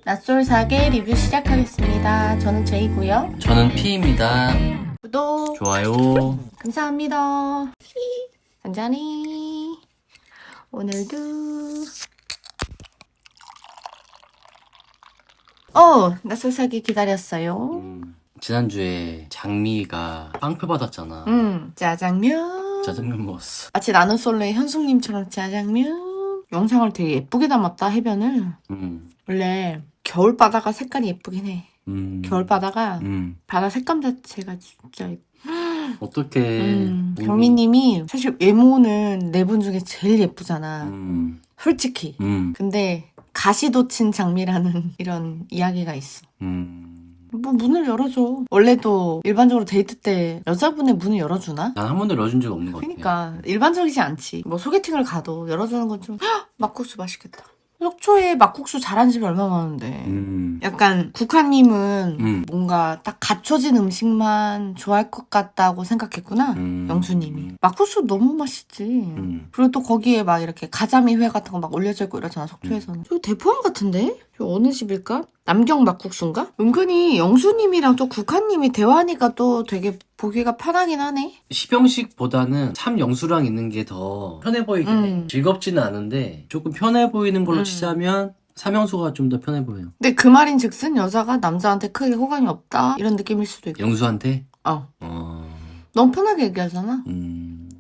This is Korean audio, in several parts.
낯솔사계 리뷰 시작하겠습니다. 저는 제이고요. 저는 P입니다. 구독, 좋아요. 감사합니다. 한잔히 오늘도 낯솔사계 기다렸어요. 지난주에 장미가 빵표 받았잖아. 짜장면. 짜장면 먹었어. 마치 나는 솔로의 현숙님처럼 짜장면. 영상을 되게 예쁘게 담았다, 해변을. 원래 겨울바다가 색깔이 예쁘긴 해. 겨울바다가 바다 색감 자체가 진짜 예뻐. 어떡해. 경미님이 사실 외모는 네 분 중에 제일 예쁘잖아. 솔직히. 근데 가시도 친 장미라는 이런 이야기가 있어. 뭐 문을 열어줘. 원래도 일반적으로 데이트 때 여자분의 문을 열어주나? 난 한 번도 열어준 적 없는 것 같아. 그러니까 일반적이지 않지. 뭐 소개팅을 가도 열어주는 건 좀 막국수 맛있겠다. 속초에 막국수 잘하는 집이 얼마나 많은데. 약간 국화님은 뭔가 딱 갖춰진 음식만 좋아할 것 같다고 생각했구나. 영수님이. 막국수 너무 맛있지. 그리고 또 거기에 막 이렇게 가자미 회 같은 거 막 올려져 있고 이러잖아, 속초에서는. 저 대포항 같은데? 저 어느 집일까? 남경 막국수인가? 은근히 영수님이랑 또 국화님이 대화하니까 또 되게 보기가 편하긴 하네. 시병식보다는 참 영수랑 있는 게 더 편해 보이긴 해. 즐겁지는 않은데 조금 편해 보이는 걸로 치자면 삼영수가 좀 더 편해 보여요. 근데 그 말인 즉슨 여자가 남자한테 크게 호감이 없다 이런 느낌일 수도 있고. 영수한테? 너무 편하게 얘기하잖아.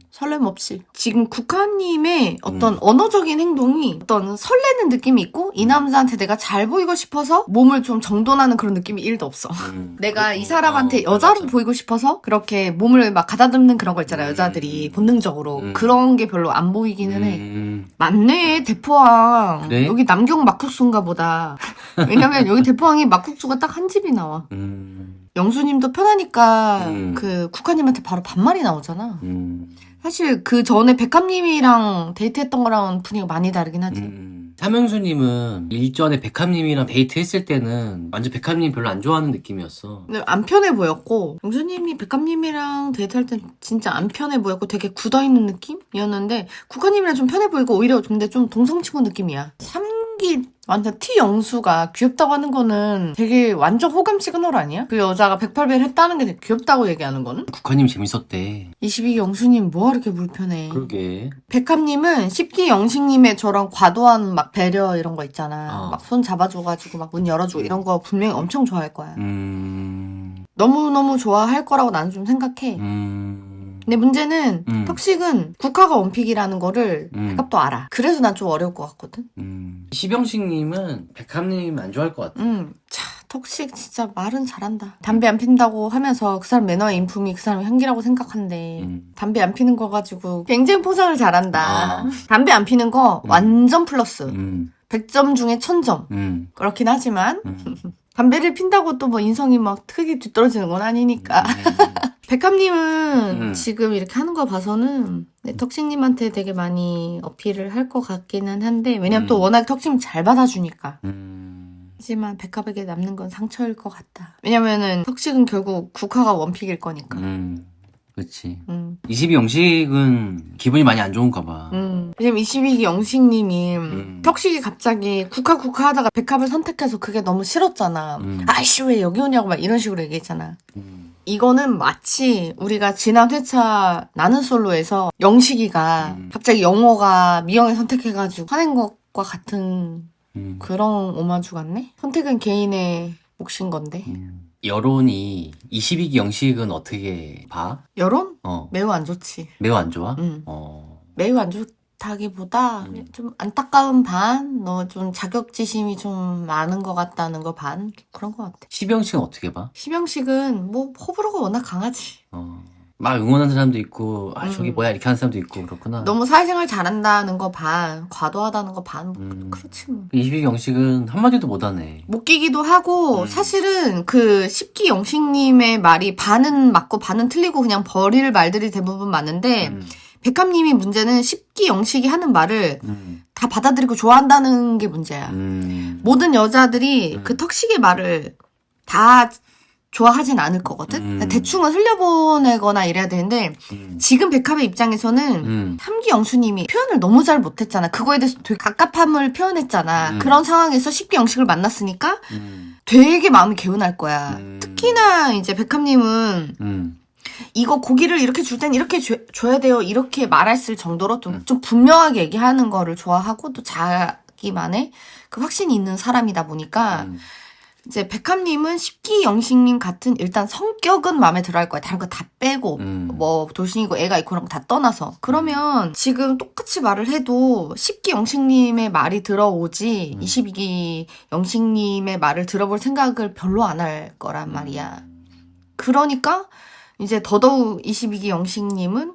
설렘 없이. 지금 국화님의 어떤 언어적인 행동이 어떤 설레는 느낌이 있고 이 남자한테 내가 잘 보이고 싶어서 몸을 좀 정돈하는 그런 느낌이 1도 없어. 내가 이 사람한테 여자로 맞아. 보이고 싶어서 그렇게 몸을 막 가다듬는 그런 거 있잖아, 여자들이 본능적으로. 그런 게 별로 안 보이기는 해. 맞네, 대포항. 그래? 여기 남경 막국수인가 보다. 왜냐면 여기 대포항에 막국수가 딱 한 집이 나와. 영수님도 편하니까 그 국화님한테 바로 반말이 나오잖아. 사실 그 전에 백합님이랑 데이트했던 거랑은 분위기가 많이 다르긴 하지. 삼영수님은 일전에 백합님이랑 데이트했을 때는 완전 백합님 별로 안 좋아하는 느낌이었어. 근데 안 편해 보였고 영수님이 백합님이랑 데이트할 땐 진짜 안 편해 보였고 되게 굳어있는 느낌이었는데 국화님이랑 좀 편해 보이고 오히려 근데 좀 동성친구 느낌이야. 삼기 완전 T영수가 귀엽다고 하는 거는 되게 완전 호감 시그널 아니야? 그 여자가 108배를 했다는 게 되게 귀엽다고 얘기하는 거는? 국화님 재밌었대. 22기 영수님 뭐가 이렇게 불편해. 그러게. 백합님은 10기 영식님의 저런 과도한 막 배려 이런 거 있잖아. 막 손 잡아줘가지고 막 문 열어주고 이런 거 분명히 엄청 좋아할 거야. 너무너무 좋아할 거라고 나는 좀 생각해. 근데 문제는 턱식은 국화가 원픽이라는 거를 백합도 알아. 그래서 난 좀 어려울 것 같거든. 시병식님은 백합님 안 좋아할 것 같아. 차, 턱식 진짜 말은 잘한다. 담배 안 핀다고 하면서 그 사람 매너의 인품이 그 사람 향기라고 생각한대. 담배 안 피는 거 가지고 굉장히 포장을 잘한다. 담배 안 피는 거 완전 플러스. 100점 중에 1000점. 그렇긴 하지만 담배를 핀다고 또 뭐 인성이 막 크게 뒤떨어지는 건 아니니까. 백합님은 지금 이렇게 하는 거 봐서는 턱식님한테 되게 많이 어필을 할 것 같기는 한데 왜냐면 또 워낙 턱식님 잘 받아주니까. 하지만 백합에게 남는 건 상처일 것 같다. 왜냐면은 턱식은 결국 국화가 원픽일 거니까. 그렇지. 22 영식은 기분이 많이 안 좋은가 봐. 왜냐면 22기 영식님이 턱식이 갑자기 국화 하다가 백합을 선택해서 그게 너무 싫었잖아. 아이씨 왜 여기 오냐고 막 이런 식으로 얘기했잖아. 이거는 마치 우리가 지난 회차 나는 솔로에서 영식이가 갑자기 영호가 미영을 선택해가지고 화낸 것과 같은 그런 오마주 같네? 선택은 개인의 몫인 건데. 여론이 22기 영식은 어떻게 봐? 여론? 매우 안 좋지. 매우 안 좋아? 매우 안 좋다기보다 좀 안타까운 반? 너 좀 자격지심이 좀 많은 것 같다는 거 반? 그런 것 같아. 시병식은 어떻게 봐? 시병식은 뭐 호불호가 워낙 강하지. 막 응원하는 사람도 있고 저기 뭐야 이렇게 하는 사람도 있고 그렇구나. 너무 사회생활 잘한다는 거 반, 과도하다는 거 반, 그렇지 뭐. 22기 영식은 한마디도 못하네. 못 끼기도 하고 사실은 그 10기 영식님의 말이 반은 맞고 반은 틀리고 그냥 버릴 말들이 대부분 맞는데 백합님이 문제는 10기 영식이 하는 말을 다 받아들이고 좋아한다는 게 문제야. 모든 여자들이 그 턱식의 말을 다 좋아하진 않을 거거든? 대충은 흘려보내거나 이래야 되는데, 지금 백합의 입장에서는 3기 영수님이 표현을 너무 잘 못했잖아. 그거에 대해서 되게 갑갑함을 표현했잖아. 그런 상황에서 10기 영식을 만났으니까 되게 마음이 개운할 거야. 특히나 이제 백합님은 이거 고기를 이렇게 줄 땐 이렇게 줘야 돼요. 이렇게 말했을 정도로 좀 분명하게 얘기하는 거를 좋아하고 또 자기만의 그 확신이 있는 사람이다 보니까 이제 백합님은 10기 영식님 같은 일단 성격은 마음에 들어 할 거야. 다른 거 다 빼고 뭐 돌싱이고 애가 있고 그런 거 다 떠나서 그러면 지금 똑같이 말을 해도 10기 영식님의 말이 들어오지 22기 영식님의 말을 들어볼 생각을 별로 안 할 거란 말이야. 그러니까 이제 더더욱 22기 영식님은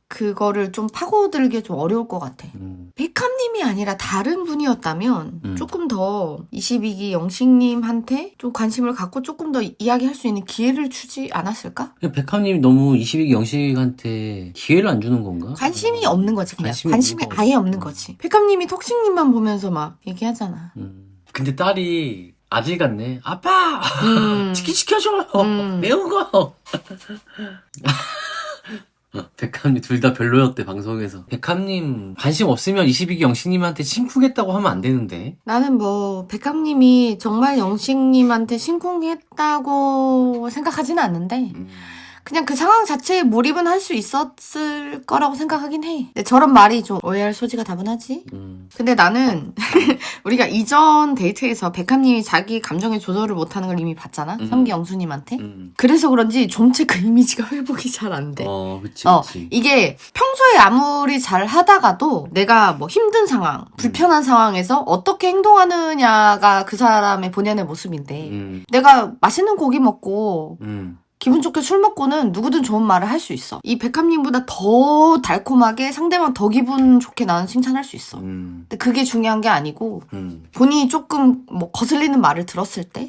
그거를 좀 파고들기 좀 어려울 것 같아. 백합님이 아니라 다른 분이었다면 조금 더 22기 영식님한테 좀 관심을 갖고 조금 더 이야기할 수 있는 기회를 주지 않았을까? 백합님이 너무 22기 영식한테 기회를 안 주는 건가? 관심이 없는 거지 그냥. 관심이 아예 없는 거지. 백합님이 톡식님만 보면서 막 얘기하잖아. 근데 딸이 아들 같네. 아빠! 치킨 시켜줘! 매운 거! 백합님 둘 다 별로였대 방송에서. 백합님 관심 없으면 22기 영식님한테 심쿵했다고 하면 안 되는데. 나는 뭐 백합님이 정말 영식님한테 심쿵했다고 생각하지는 않는데 그냥 그 상황 자체에 몰입은 할 수 있었을 거라고 생각하긴 해. 근데 저런 말이 좀 오해할 소지가 다분하지. 근데 나는 우리가 이전 데이트에서 백합님이 자기 감정의 조절을 못하는 걸 이미 봤잖아. 3기 영수님한테. 그래서 그런지 좀체 그 이미지가 회복이 잘 안 돼. 그치. 이게 평소에 아무리 잘 하다가도 내가 뭐 힘든 상황, 불편한 상황에서 어떻게 행동하느냐가 그 사람의 본연의 모습인데 내가 맛있는 고기 먹고 기분 좋게 술 먹고는 누구든 좋은 말을 할 수 있어. 이 백합님보다 더 달콤하게 상대방 더 기분 좋게 나는 칭찬할 수 있어. 근데 그게 중요한 게 아니고 본인이 조금 뭐 거슬리는 말을 들었을 때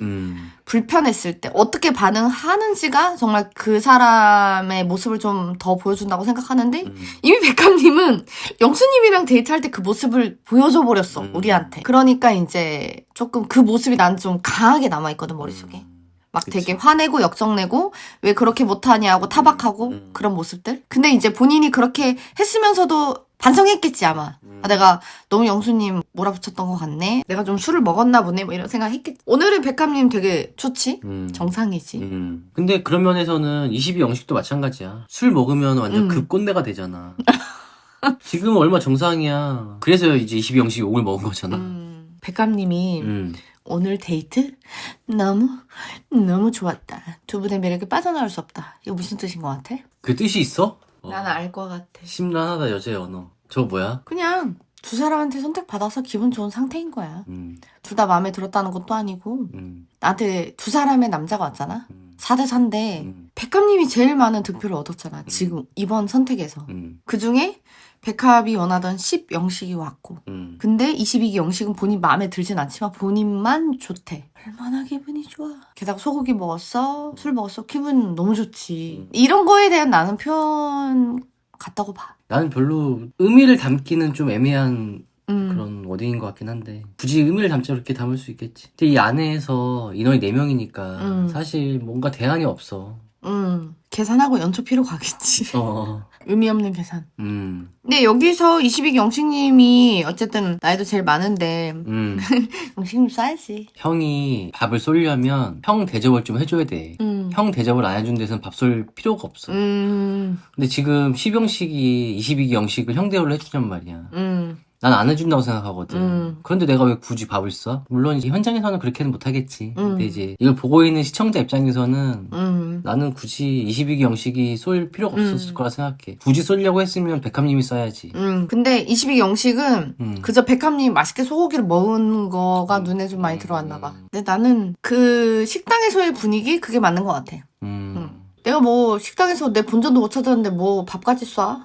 불편했을 때 어떻게 반응하는지가 정말 그 사람의 모습을 좀 더 보여준다고 생각하는데 이미 백합님은 영수님이랑 데이트할 때 그 모습을 보여줘 버렸어. 우리한테. 그러니까 이제 조금 그 모습이 난 좀 강하게 남아있거든 머릿속에. 막 그치. 되게 화내고 역정내고 왜 그렇게 못하냐고 타박하고 그런 모습들. 근데 이제 본인이 그렇게 했으면서도 반성했겠지 아마. 아, 내가 너무 영수님 몰아붙였던 것 같네. 내가 좀 술을 먹었나 보네. 뭐 이런 생각 했겠지. 오늘은 백합님 되게 좋지. 정상이지. 근데 그런 면에서는 22 영식도 마찬가지야. 술 먹으면 완전 급꼰대가 되잖아. 지금 얼마 정상이야. 그래서 이제 22 영식이 욕을 먹은 거잖아. 백합님이 오늘 데이트 너무 좋았다. 두 분의 매력에 빠져나올 수 없다. 이거 무슨 뜻인 것 같아? 그 뜻이 있어? 나는 알 것 같아. 심란하다 여자의 언어. 저거 뭐야? 그냥 두 사람한테 선택받아서 기분 좋은 상태인 거야. 둘 다 마음에 들었다는 것도 아니고 나한테 두 사람의 남자가 왔잖아. 4대 4인데 백합님이 제일 많은 득표를 얻었잖아. 지금 이번 선택에서. 그중에 백합이 원하던 10 영식이 왔고 근데 22기 영식은 본인 마음에 들진 않지만 본인만 좋대. 얼마나 기분이 좋아. 게다가 소고기 먹었어. 술 먹었어. 기분 너무 좋지. 이런 거에 대한 나는 표현 같다고 봐. 나는 별로 의미를 담기는 좀 애매한 그런 워딩인 것 같긴 한데 굳이 의미를 담자 그렇게 담을 수 있겠지. 근데 이 안에서 인원이 4명이니까 사실 뭔가 대안이 없어. 계산하고 연초피로 가겠지. 의미 없는 계산. 근데 여기서 22기 영식님이 어쨌든 나이도 제일 많은데 영식님 쏴야지. 형이 밥을 쏠려면 형 대접을 좀 해줘야 돼. 형 대접을 안 해준 데서는 밥 쏠 필요가 없어. 근데 지금 10영식이 22기 영식을 형 대우를 해주냔 말이야. 난 안 해준다고 생각하거든. 그런데 내가 왜 굳이 밥을 써? 물론 이제 현장에서는 그렇게는 못하겠지. 근데 이제 이걸 보고 있는 시청자 입장에서는 나는 굳이 22기 영식이 쏠 필요가 없었을 거라 생각해. 굳이 쏠려고 했으면 백합님이 써야지. 근데 22기 영식은 그저 백합님이 맛있게 소고기를 먹은 거가 눈에 좀 많이 들어왔나 봐. 근데 나는 그 식당에서의 분위기 그게 맞는 것 같아. 내가 뭐 식당에서 내 본전도 못 찾았는데 뭐 밥까지 쏴?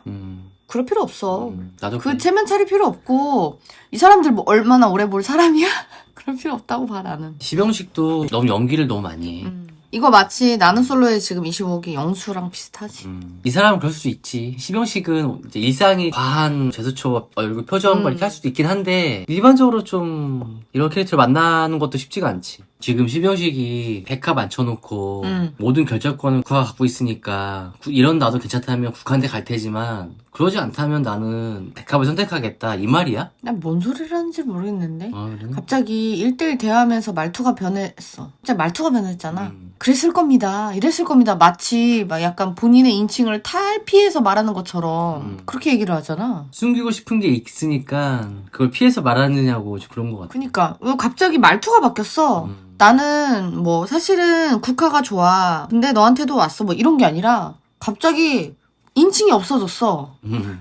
그럴 필요 없어. 나도 그 체면 차릴 필요 없고 이 사람들 뭐 얼마나 오래 볼 사람이야? 그럴 필요 없다고 봐 나는. 10영식도 너무 연기를 너무 많이 해. 이거 마치 나는 솔로의 지금 25기 영수랑 비슷하지. 이 사람은 그럴 수 있지. 10영식은 이제 일상이 과한 제스처, 얼굴 표정 이렇게 할 수도 있긴 한데 일반적으로 좀 이런 캐릭터를 만나는 것도 쉽지가 않지. 지금 시병식이 백합 앉혀놓고 모든 결정권을 국가가 갖고 있으니까 이런 나도 괜찮다면 국한테 갈 테지만 그러지 않다면 나는 백합을 선택하겠다 이 말이야? 난 뭔 소리를 하는지 모르겠는데 그래? 갑자기 1대1 대화하면서 말투가 변했어. 진짜 말투가 변했잖아. 그랬을 겁니다. 이랬을 겁니다. 마치 막 약간 본인의 인칭을 탈피해서 말하는 것처럼 그렇게 얘기를 하잖아. 숨기고 싶은 게 있으니까 그걸 피해서 말하느냐고 그런 것 같아. 그니까 갑자기 말투가 바뀌었어. 나는 뭐 사실은 국화가 좋아. 근데 너한테도 왔어. 뭐 이런 게 아니라 갑자기 인칭이 없어졌어.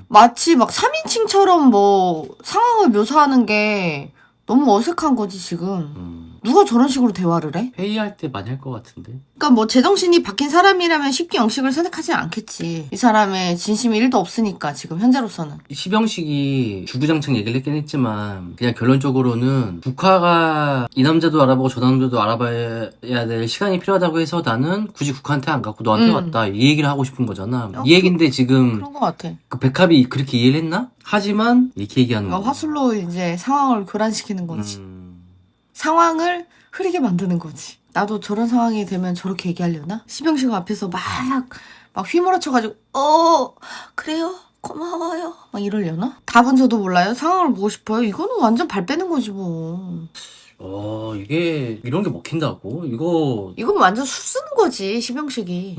마치 막 3인칭처럼 뭐 상황을 묘사하는 게 너무 어색한 거지 지금. 누가 저런 식으로 대화를 해? 회의할 때 많이 할 것 같은데. 그러니까 뭐 제정신이 바뀐 사람이라면 쉽게 영식을 선택하지 않겠지. 이 사람의 진심이 1도 없으니까 지금 현재로서는. 시병식이 주구장창 얘기를 했긴 했지만 그냥 결론적으로는 국화가 이 남자도 알아보고 저 남자도 알아봐야 될 시간이 필요하다고 해서 나는 굳이 국화한테 안 갖고 너한테 왔다 이 얘기를 하고 싶은 거잖아. 이 얘긴데 지금 그런 것 같아. 그 백합이 그렇게 이해를 했나? 하지만 이렇게 얘기하는 그러니까 거야. 화술로 이제 상황을 교란시키는 거지. 상황을 흐리게 만드는 거지. 나도 저런 상황이 되면 저렇게 얘기하려나? 시병식 앞에서 막 휘몰아쳐가지고 그래요? 고마워요. 막 이러려나? 답은 저도 몰라요. 상황을 보고 싶어요. 이거는 완전 발 빼는 거지 뭐. 이게 이런 게 먹힌다고? 이건 완전 술 쓰는 거지 시병식이.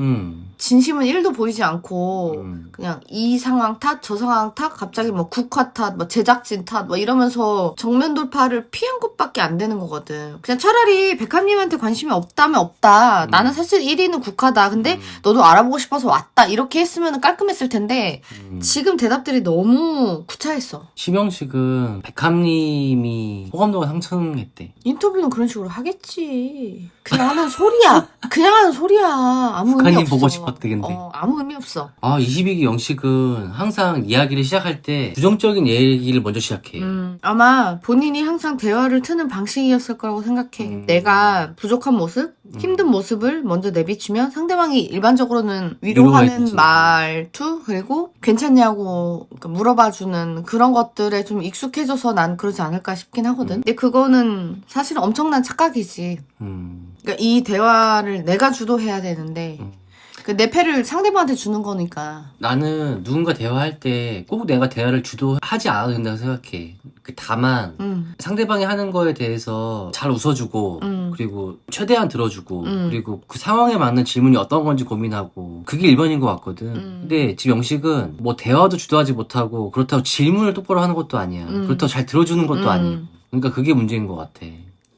진심은 1도 보이지 않고 그냥 이 상황 탓, 저 상황 탓, 갑자기 뭐 국화 탓, 뭐 제작진 탓, 뭐 이러면서 정면 돌파를 피한 것밖에 안 되는 거거든. 그냥 차라리 백합님한테 관심이 없다면 없다. 나는 사실 1위는 국화다. 근데 너도 알아보고 싶어서 왔다. 이렇게 했으면 깔끔했을 텐데 지금 대답들이 너무 구차했어. 시병식은 백합님이 호감도가 상승했대. 인터뷰는 그런 식으로 하겠지. 그냥 하는 소리야. 그냥 하는 소리야. 아무 의미 북한이 없어. 보고 싶었대 근데. 아무 의미 없어. 22기 영식은 항상 이야기를 시작할 때 부정적인 얘기를 먼저 시작해. 아마 본인이 항상 대화를 트는 방식이었을 거라고 생각해. 내가 부족한 모습, 힘든 모습을 먼저 내비추면 상대방이 일반적으로는 위로하는 말투, 그리고 괜찮냐고 물어봐주는 그런 것들에 좀 익숙해져서 난 그러지 않을까 싶긴 하거든. 근데 그거는 사실 엄청난 착각이지. 그러니까 이 대화를 내가 주도해야 되는데 내 패를 상대방한테 주는 거니까. 나는 누군가 대화할 때 꼭 내가 대화를 주도하지 않아도 된다고 생각해. 다만 상대방이 하는 거에 대해서 잘 웃어주고 그리고 최대한 들어주고 그리고 그 상황에 맞는 질문이 어떤 건지 고민하고 그게 1번인 것 같거든. 근데 지금 영식은 뭐 대화도 주도하지 못하고 그렇다고 질문을 똑바로 하는 것도 아니야. 그렇다고 잘 들어주는 것도 아니야. 그러니까 그게 문제인 것 같아.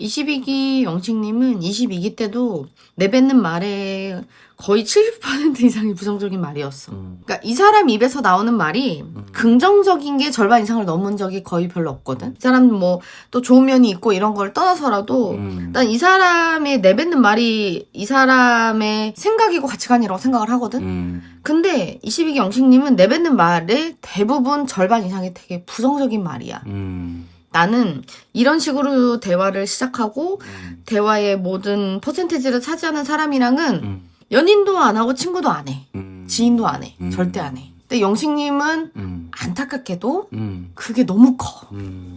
22기 영식님은 22기 때도 내뱉는 말에 거의 70% 이상이 부정적인 말이었어. 그러니까 이 사람 입에서 나오는 말이 긍정적인 게 절반 이상을 넘은 적이 거의 별로 없거든. 이 사람 뭐 또 좋은 면이 있고 이런 걸 떠나서라도 난 이 사람의 내뱉는 말이 이 사람의 생각이고 가치관이라고 생각을 하거든. 근데 22기 영식님은 내뱉는 말의 대부분 절반 이상이 되게 부정적인 말이야. 나는 이런 식으로 대화를 시작하고 대화의 모든 퍼센테이지를 차지하는 사람이랑은 연인도 안 하고 친구도 안 해. 지인도 안 해. 절대 안 해. 근데 영식님은 안타깝게도 그게 너무 커.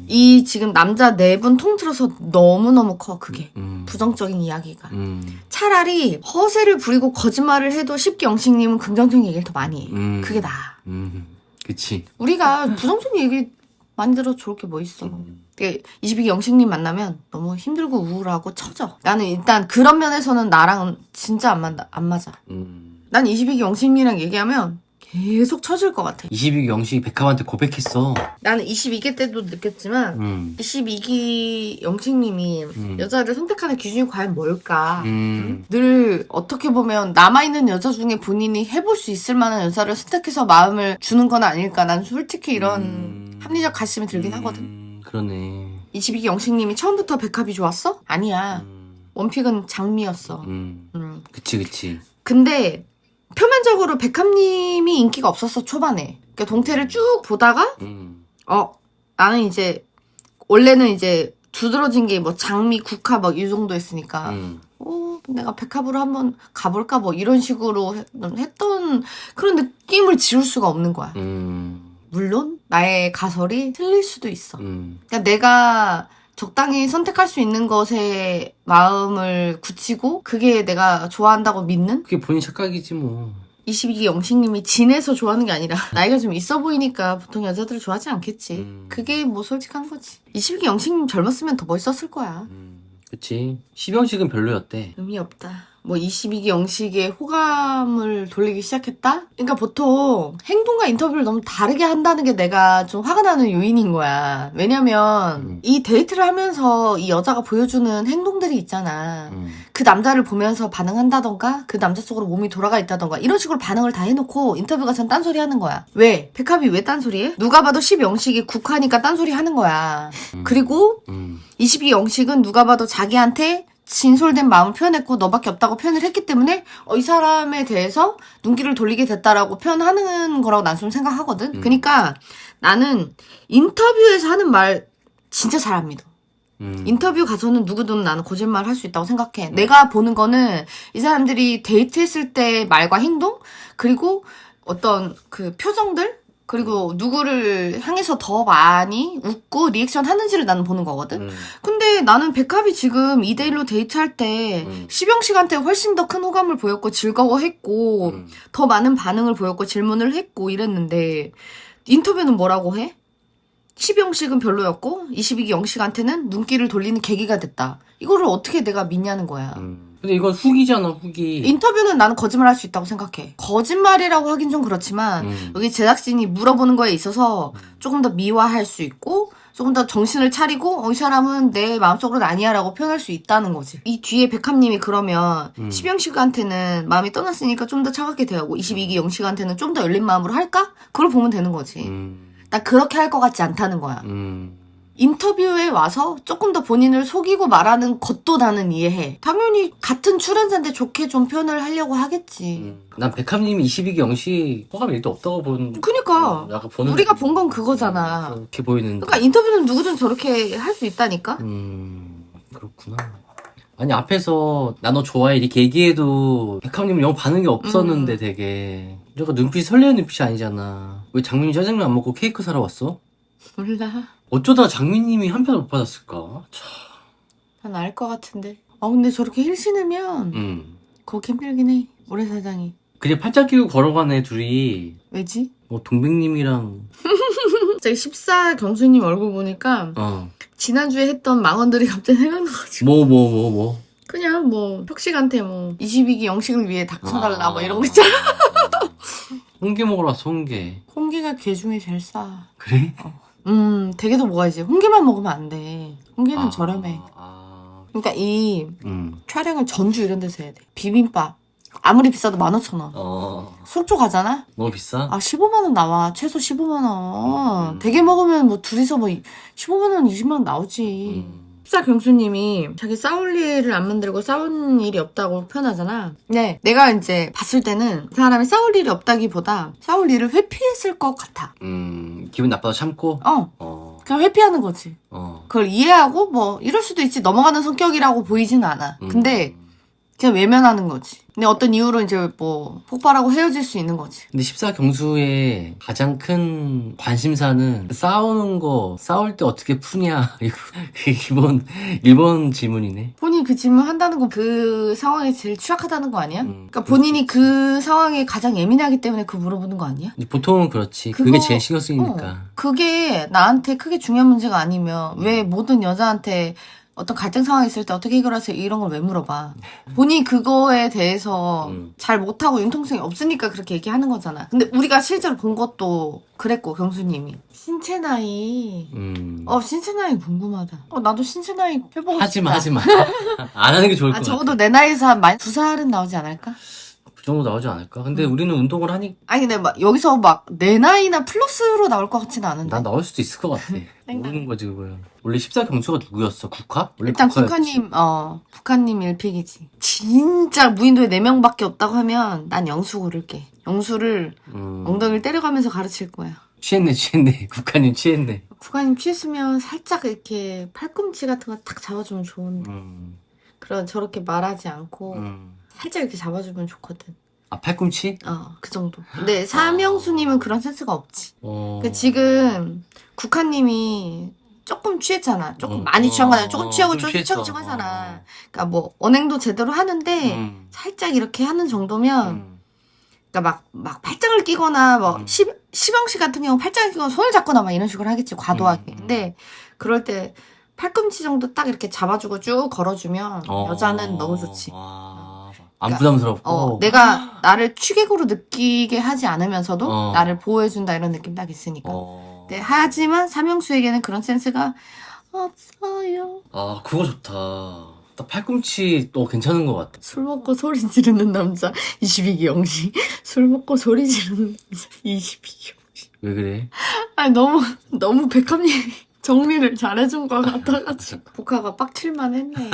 이 지금 남자 4분 통틀어서 너무너무 커. 그게. 부정적인 이야기가. 차라리 허세를 부리고 거짓말을 해도 쉽게 영식님은 긍정적인 얘기를 더 많이 해. 그게 나아. 그치. 우리가 부정적인 얘기 많이 들어도 좋을 게 뭐 있어. 22기 영식님 만나면 너무 힘들고 우울하고 처져. 나는 일단 그런 면에서는 나랑 진짜 안 맞아. 난 22기 영식님이랑 얘기하면 계속 처질 것 같아. 22기 영식이 백합한테 고백했어. 나는 22기 때도 느꼈지만 22기 영식님이 여자를 선택하는 기준이 과연 뭘까? 늘 어떻게 보면 남아있는 여자 중에 본인이 해볼 수 있을 만한 여자를 선택해서 마음을 주는 건 아닐까? 난 솔직히 이런 합리적 가심이 들긴 하거든. 그러네. 22기 영식님이 처음부터 백합이 좋았어? 아니야. 원픽은 장미였어. 그치. 근데 표면적으로 백합님이 인기가 없었어, 초반에. 그러니까 동태를 쭉 보다가 나는 이제 원래는 이제 두드러진 게 뭐 장미, 국화 막 이 정도였으니까 내가 백합으로 한번 가볼까 뭐 이런 식으로 했던 그런 느낌을 지울 수가 없는 거야. 물론 나의 가설이 틀릴 수도 있어. 그러니까 내가 적당히 선택할 수 있는 것에 마음을 굳히고 그게 내가 좋아한다고 믿는? 그게 본인 착각이지 뭐. 22기 영식님이 진해서 좋아하는 게 아니라 나이가 좀 있어 보이니까 보통 여자들을 좋아하지 않겠지. 그게 뭐 솔직한 거지. 22기 영식님 젊었으면 더 멋있었을 거야. 그치. 10영식은 별로였대. 의미 없다. 뭐 22기 영식에 호감을 돌리기 시작했다? 그러니까 보통 행동과 인터뷰를 너무 다르게 한다는 게 내가 좀 화가 나는 요인인 거야. 왜냐면 이 데이트를 하면서 이 여자가 보여주는 행동들이 있잖아. 그 남자를 보면서 반응한다던가 그 남자 쪽으로 몸이 돌아가 있다던가 이런 식으로 반응을 다 해놓고 인터뷰 가서는 딴소리 하는 거야. 왜? 백합이 왜 딴소리해? 누가 봐도 10영식이 국하니까 딴소리 하는 거야. 그리고 22기 영식은 누가 봐도 자기한테 진솔된 마음을 표현했고 너밖에 없다고 표현을 했기 때문에 이 사람에 대해서 눈길을 돌리게 됐다라고 표현하는 거라고 난 좀 생각하거든. 그러니까 나는 인터뷰에서 하는 말 진짜 잘 안 믿어. 인터뷰 가서는 누구든 나는 거짓말 할 수 있다고 생각해. 내가 보는 거는 이 사람들이 데이트했을 때 말과 행동 그리고 어떤 그 표정들 그리고 누구를 향해서 더 많이 웃고 리액션 하는지를 나는 보는 거거든. 근데 나는 백합이 지금 2대1로 데이트할 때 시병식한테 훨씬 더 큰 호감을 보였고 즐거워했고 더 많은 반응을 보였고 질문을 했고 이랬는데 인터뷰는 뭐라고 해? 10영식은 별로였고 22기 영식한테는 눈길을 돌리는 계기가 됐다. 이거를 어떻게 내가 믿냐는 거야. 근데 이건 후기잖아, 후기. 인터뷰는 나는 거짓말 할 수 있다고 생각해. 거짓말이라고 하긴 좀 그렇지만 여기 제작진이 물어보는 거에 있어서 조금 더 미화할 수 있고 조금 더 정신을 차리고 이 사람은 내 마음속으로는 아니야 라고 표현할 수 있다는 거지. 이 뒤에 백합님이 그러면 10영식한테는 마음이 떠났으니까 좀 더 차갑게 대하고 22기 영식한테는 좀 더 열린 마음으로 할까? 그걸 보면 되는 거지. 나 그렇게 할 것 같지 않다는 거야. 인터뷰에 와서 조금 더 본인을 속이고 말하는 것도 나는 이해해. 당연히 같은 출연자인데 좋게 좀 표현을 하려고 하겠지. 난 백합님이 22기 영식 호감 1도 없다고 보는. 그니까 약간 보는 우리가 본 건 그거잖아. 그렇게 보이는데. 그러니까 인터뷰는 누구든 저렇게 할 수 있다니까. 그렇구나. 아니 앞에서 나 너 좋아해 이렇게 얘기해도 백합님은 영 반응이 없었는데 되게 내가 눈빛이 설레는 눈빛이 아니잖아. 왜 장민이 짜장면 안 먹고 케이크 사러 왔어? 몰라. 어쩌다 장민님이 한 편 못 받았을까? 참. 난 알 것 같은데. 근데 저렇게 힐 신으면 거기 힘들긴 해. 모래사장이. 그냥 팔짱 끼고 걸어가네 둘이. 왜지? 동백님이랑 갑자기 14 경수님 얼굴 보니까 지난주에 했던 망언들이 갑자기 생각나가지고. 뭐. 그냥 뭐 혁식한테 뭐 22기 영식을 위해 닥쳐달라 뭐 이런 거 있잖아. 홍게 먹으러 왔어 홍게. 홍게가 게 중에 제일 싸. 그래? 대게도 먹어야지. 홍게만 먹으면 안 돼. 홍게는 저렴해. 그러니까 이 촬영을 전주 이런 데서 해야 돼. 비빔밥. 아무리 비싸도 15,000원. 속초 가잖아? 너무 비싸? 15만원 나와. 최소 15만원. 대게 먹으면 뭐 둘이서 뭐 15만원, 20만원 나오지. 14 경수님이 자기 싸울 일을 안 만들고 싸운 일이 없다고 표현하잖아. 네, 내가 이제 봤을 때는 그 사람이 싸울 일이 없다기보다 싸울 일을 회피했을 것 같아. 기분 나빠도 참고? 그냥 회피하는 거지. 그걸 이해하고 뭐 이럴 수도 있지 넘어가는 성격이라고 보이진 않아. 근데 그냥 외면하는 거지. 근데 어떤 이유로 이제 뭐 폭발하고 헤어질 수 있는 거지. 근데 14 경수의 가장 큰 관심사는 싸우는 거, 싸울 때 어떻게 푸냐. 이거 기본 1번 질문이네. 본인이 그 질문 한다는 건 그 상황에 제일 취약하다는 거 아니야? 그러니까 본인이 그 상황에 가장 예민하기 때문에 그 물어보는 거 아니야? 보통은 그렇지. 그게 제일 신경 쓰이니까. 그게 나한테 크게 중요한 문제가 아니면 왜 모든 여자한테 어떤 갈등 상황이 있을 때 어떻게 해결하세요? 이런 걸 왜 물어봐? 본인이 그거에 대해서 잘 못하고 융통성이 없으니까 그렇게 얘기하는 거잖아. 근데 우리가 실제로 본 것도 그랬고, 경수님이. 신체 나이. 신체 나이 궁금하다. 나도 신체 나이 해보고 싶다. 하지 마. 안 하는 게 좋을 것 같아. 적어도 내 나이에서 한 2살은 나오지 않을까? 그 정도 나오지 않을까? 근데 우리는 운동을 하니. 아니, 근데 막 여기서 막 내 나이나 플러스로 나올 것 같지는 않은데. 난 나올 수도 있을 것 같아. 모르는 거지, 그거야. 원래 14 경수가 누구였어? 국화? 원래 일단 국화였지. 북한님 1픽이지. 진짜 무인도에 4명밖에 없다고 하면 난 영수 고를게. 영수를 엉덩이를 때려가면서 가르칠 거야. 취했네. 국화님 취했네. 국화님 취했으면 살짝 이렇게 팔꿈치 같은 거 탁 잡아주면 좋은데. 그런 저렇게 말하지 않고 살짝 이렇게 잡아주면 좋거든. 팔꿈치? 그 정도. 근데 사명수님은 그런 센스가 없지. 지금 국화님이 조금 취했잖아. 조금 많이 취한 거야. 조금 취하고 좀 좀 취했어. 휘청휘청 하잖아. 그러니까 뭐 언행도 제대로 하는데 살짝 이렇게 하는 정도면 그러니까 막 팔짱을 끼거나 뭐 시병씨 같은 경우 팔짱을 끼거나 손을 잡거나 막 이런 식으로 하겠지. 과도하게. 근데 그럴 때 팔꿈치 정도 딱 이렇게 잡아주고 쭉 걸어주면 여자는 너무 좋지. 안 그러니까, 부담스럽고. 내가 나를 취객으로 느끼게 하지 않으면서도 나를 보호해준다 이런 느낌 딱 있으니까. 네, 하지만 삼형수에게는 그런 센스가 없어요. 아, 그거 좋다. 딱 팔꿈치 또 괜찮은 것 같아. 술 먹고 소리 지르는 남자 22기 영시. 술 먹고 소리 지르는 남자 22기 영시. 왜 그래? 아니 너무 백합님이 정리를 잘해준 것 같아가지고 복화가 빡칠만 했네.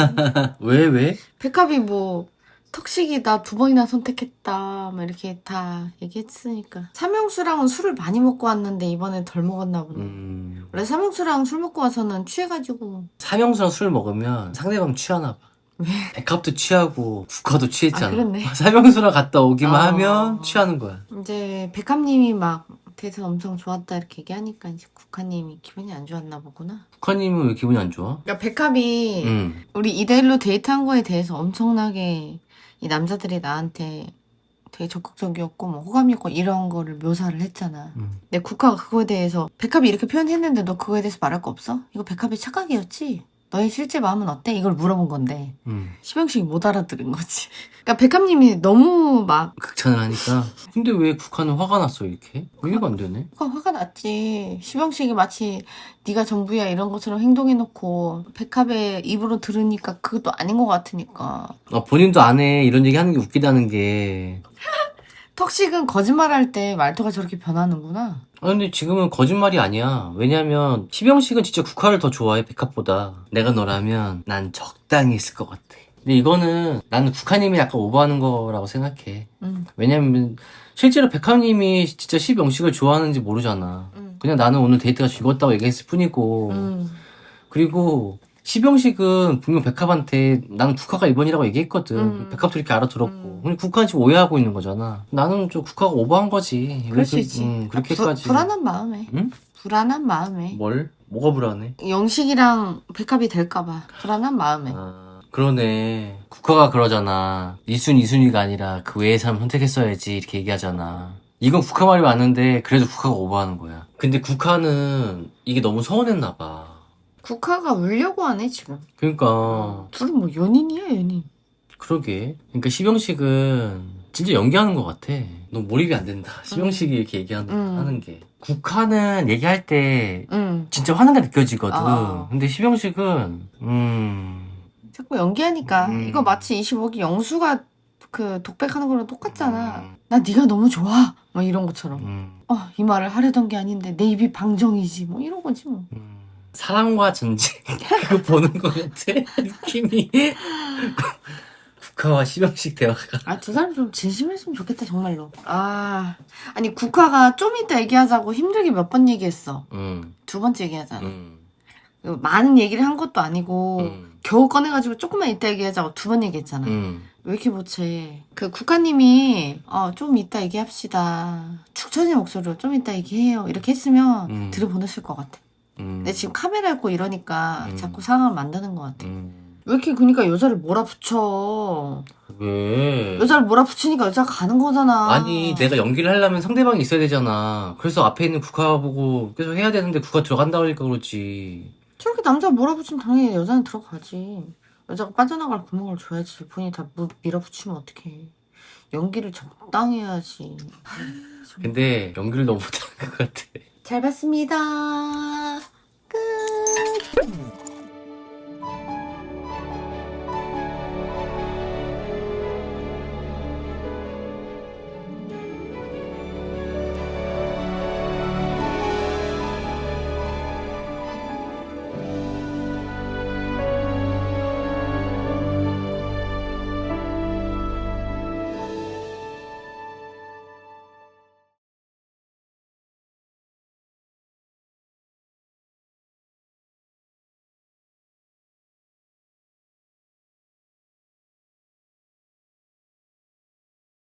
왜? 백합이 뭐 턱식이 나 2번이나 선택했다 막 이렇게 다 얘기했으니까. 삼형수랑은 술을 많이 먹고 왔는데 이번에 덜 먹었나 보네. 원래 삼형수랑 술 먹고 와서는 취해가지고. 삼형수랑 술 먹으면 상대방 취하나 봐. 왜? 백합도 취하고 국화도 취했잖아. 아, 그랬네. 삼형수랑 갔다 오기만 하면 취하는 거야. 이제 백합님이 막 데이트 엄청 좋았다 이렇게 얘기하니까 이제 국화님이 기분이 안 좋았나 보구나. 국화님은 왜 기분이 안 좋아? 그러니까 백합이 우리 2대1로 데이트한 거에 대해서 엄청나게 이 남자들이 나한테 되게 적극적이었고 뭐 호감이었고 이런 거를 묘사를 했잖아. 근데 국화가 그거에 대해서 백합이 이렇게 표현했는데 너 그거에 대해서 말할 거 없어? 이거 백합의 착각이었지? 너의 실제 마음은 어때? 이걸 물어본 건데 시병식이 못 알아들은 거지. 그러니까 백합님이 너무 막 극찬을 하니까. 근데 왜 국화는 화가 났어 이렇게? 이해가 안 되네. 화가 났지. 시병식이 마치 네가 전부야 이런 것처럼 행동해놓고 백합의 입으로 들으니까 그것도 아닌 것 같으니까. 본인도 안 해. 이런 얘기 하는 게 웃기다는 게. 턱식은 거짓말할 때 말투가 저렇게 변하는구나. 근데 지금은 거짓말이 아니야. 왜냐면 시병식은 진짜 국화를 더 좋아해 백합보다. 내가 너라면 난 적당히 있을 것 같아. 근데 이거는 나는 국화님이 약간 오버하는 거라고 생각해. 왜냐면 실제로 백합님이 진짜 시병식을 좋아하는지 모르잖아. 그냥 나는 오늘 데이트가 즐거웠다고 얘기했을 뿐이고. 그리고 시병식은 분명 백합한테 나는 국화가 1번이라고 얘기했거든. 백합도 이렇게 알아들었고. 근데 국화는 지금 오해하고 있는 거잖아. 나는 좀 국화가 오버한 거지. 그럴 수 있지. 그렇게까지. 불안한 마음에. 응? 불안한 마음에. 뭘? 뭐가 불안해? 영식이랑 백합이 될까봐. 불안한 마음에. 그러네. 국화가 그러잖아. 1순위, 2순위가 아니라 그 외의 사람 선택했어야지 이렇게 얘기하잖아. 이건 국화 말이 맞는데 그래도 국화가 오버하는 거야. 근데 국화는 이게 너무 서운했나 봐. 국화가 울려고 하네 지금. 그러니까 둘은 뭐 연인이야 연인. 그러게. 그러니까 시병식은 진짜 연기하는 것 같아. 너무 몰입이 안 된다. 시병식이 이렇게 하는 게. 국화는 얘기할 때 진짜 화난 게 느껴지거든. 근데 시병식은 자꾸 연기하니까 이거 마치 25기 영수가 그 독백하는 거랑 똑같잖아. 나 네가 너무 좋아. 뭐 이런 것처럼. 이 말을 하려던 게 아닌데 내 입이 방정이지. 뭐 이런 거지 뭐. 사랑과 전쟁 그거 보는 것 같아. 느낌이. 국화와 시병식 대화가. 두 사람 좀 진심했으면 좋겠다 정말로. 아니 국화가 좀 이따 얘기하자고 힘들게 몇 번 얘기했어. 2번째 얘기하잖아. 많은 얘기를 한 것도 아니고 겨우 꺼내가지고 조금만 이따 얘기하자고 2번 얘기했잖아. 왜 이렇게 못해. 그 국화님이 좀 이따 얘기합시다. 축 처진 목소리로 좀 이따 얘기해요. 이렇게 했으면 들여보냈을 것 같아. 근데 지금 카메라 있고 이러니까 자꾸 상황을 만드는 것 같아. 왜 이렇게 그러니까 여자를 몰아붙여. 왜? 여자를 몰아붙이니까 여자가 가는 거잖아. 아니 내가 연기를 하려면 상대방이 있어야 되잖아. 그래서 앞에 있는 국화 보고 계속 해야 되는데 국화 들어간다고 하니까 그렇지. 저렇게 남자가 몰아붙이면 당연히 여자는 들어가지. 여자가 빠져나갈 구멍을 줘야지. 본인이 다 밀어붙이면 어떡해. 연기를 적당히 해야지. 근데 연기를 너무 못하는 것 같아. 잘 봤습니다.